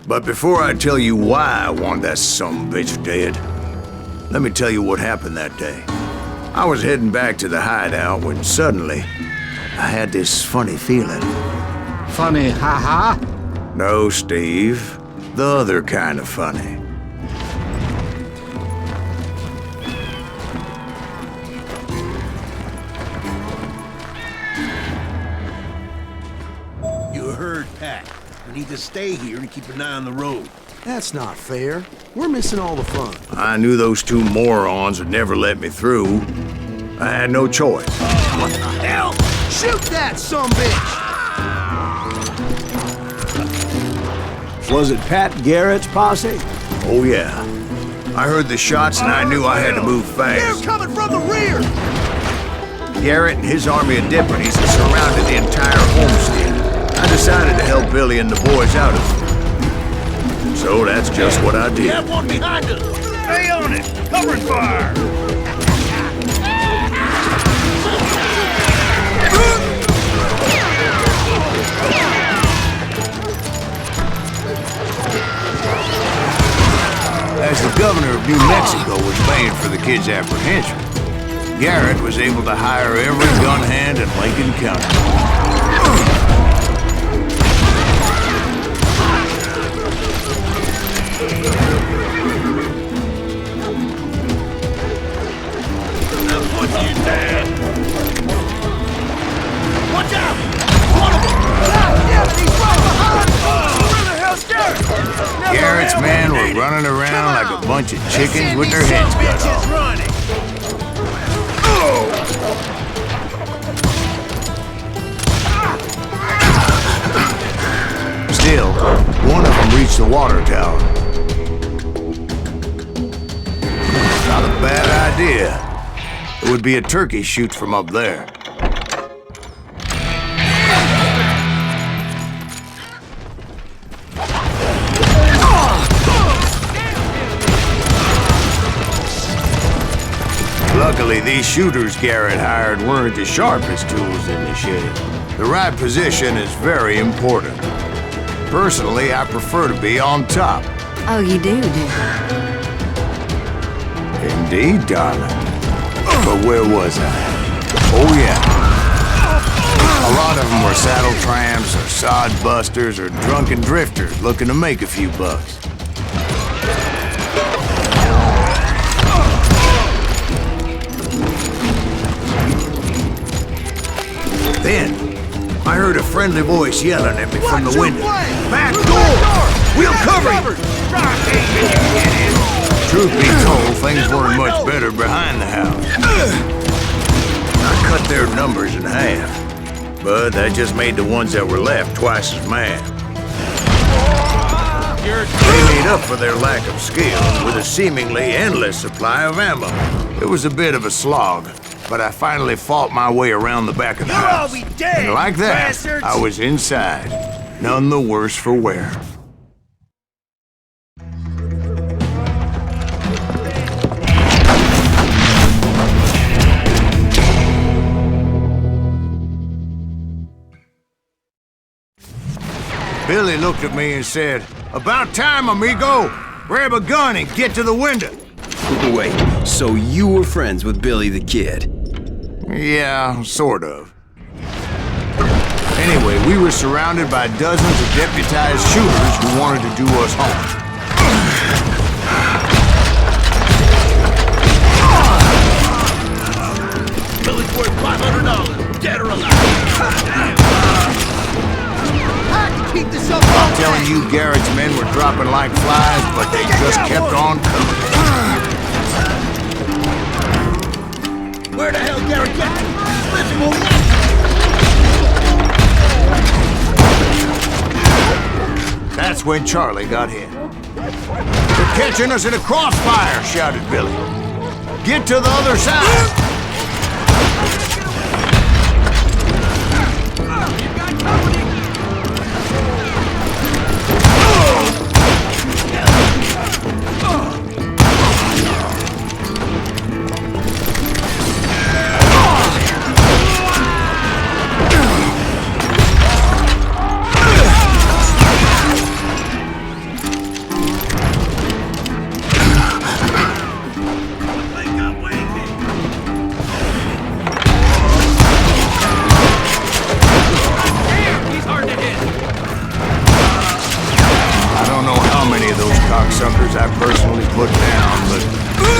But before I tell you why I want that sumbitch dead, let me tell you what happened that day. I was heading back to the hideout when suddenly I had this funny feeling. Funny, haha? No, Steve. The other kind of funny. You heard Pat. We need to stay here and keep an eye on the road. That's not fair. We're missing all the fun. I knew those two morons would never let me through. I had no choice. What the hell? Shoot that sumbitch! Was it Pat Garrett's posse? Oh, yeah. I heard the shots and I knew I had to move They're fast. coming from the rear! Garrett and his army of deputies had surrounded the entire homestead. I decided to help Billy and the boys out of it. So that's just what I We did. have one behind us. Stay on it. Covering fire. As the governor of New Mexico was paying for the kid's apprehension, Garrett was able to hire every gun hand in Lincoln County. Watch out! One of them! He's right behind! Where the hell's Garrett? Garrett's men were running around like a bunch of chickens with their heads cut off. Running. Still, one of them reached the water tower. Not a bad idea. It would be a turkey shoot from up there. Luckily, these shooters Garrett hired weren't the sharpest tools in the shed. The right position is very important. Personally, I prefer to be on top. Oh, you do? Indeed, darling. But where was I? Oh, yeah. A lot of them were saddle tramps, or sod busters, or drunken drifters looking to make a few bucks. Then, I heard a friendly voice yelling at me from the window. Back door! We'll cover you! Truth be told, things weren't much better behind the house. I cut their numbers in half, but that just made the ones that were left twice as mad. They made up for their lack of skill with a seemingly endless supply of ammo. It was a bit of a slog, but I finally fought my way around the back of the house. You'll all be dead, And like that, bastards. I was inside, none the worse for wear. Billy looked at me and said, "About time, amigo! Grab a gun and get to the window." Wait, so you were friends with Billy the Kid? Yeah, sort of. Anyway, we were surrounded by dozens of deputized shooters who wanted to do us harm. Billy's worth $500, dead or alive. Keep this up! I'm telling you, Garrett's men were dropping like flies, but they just kept on coming. Where the hell Garrett got you? Listen, boy. That's when Charlie got hit. "They're catching us in a crossfire!" shouted Billy. "Get to the other side!" cocksuckers I personally put down, but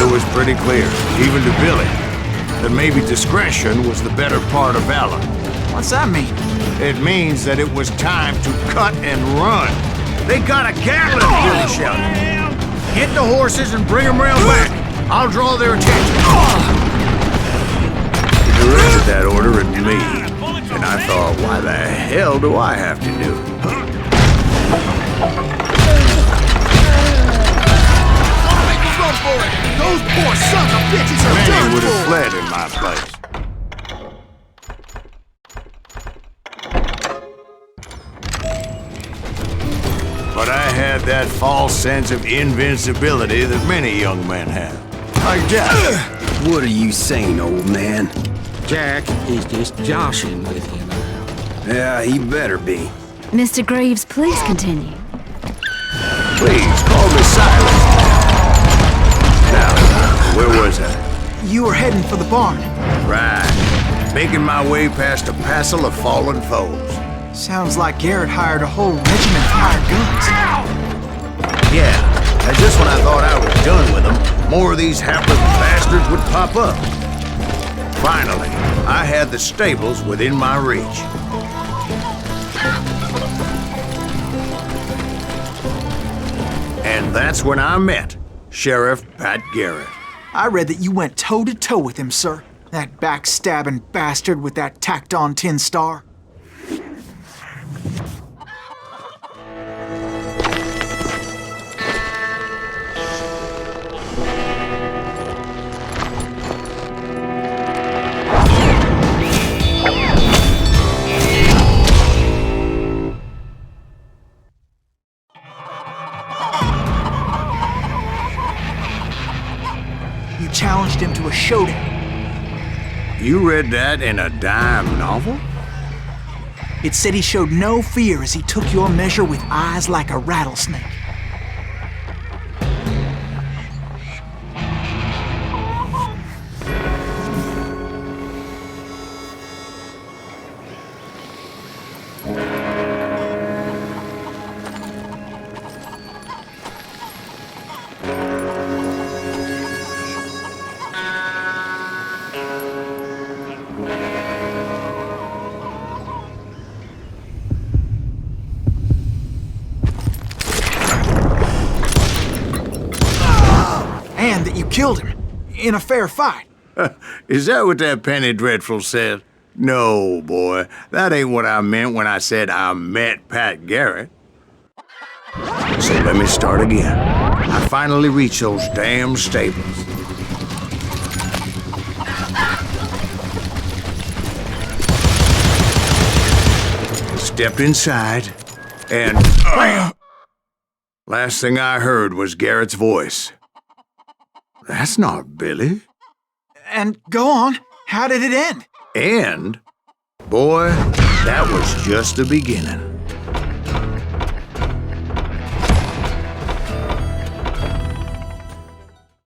it was pretty clear, even to Billy, that maybe discretion was the better part of valor. What's that mean? It means that it was time to cut and run. They got a Gatling, Billy shouted. Get the horses and bring them round back. I'll draw their attention. He directed that order at me, and I thought, why the hell do I have to do it? Run for it! Those poor sons of bitches are Many done would have for! fled in my place. But I had that false sense of invincibility that many young men have. Like Jack. What are you saying, old man? Jack is just joshing with you now. Yeah, he better be. Mr. Graves, please continue. Please, call me Silas. Now, where was I? You were heading for the barn. Right. Making my way past a passel of fallen foes. Sounds like Garrett hired a whole regiment of hired guns. Yeah, and just when I thought I was done with them, more of these hapless bastards would pop up. Finally, I had the stables within my reach. And that's when I met Sheriff Pat Garrett. I read that you went toe-to-toe with him, sir. That backstabbing bastard with that tacked-on tin star. You challenged him to a showdown. You read that in a dime novel? It said he showed no fear as he took your measure with eyes like a rattlesnake. And that you killed him in a fair fight. Is that what that penny dreadful said? No, boy. That ain't what I meant when I said I met Pat Garrett. So let me start again. I finally reached those damn stables. Stepped inside, and last thing I heard was Garrett's voice. That's not Billy. And go on, how did it end? And, boy, that was just the beginning.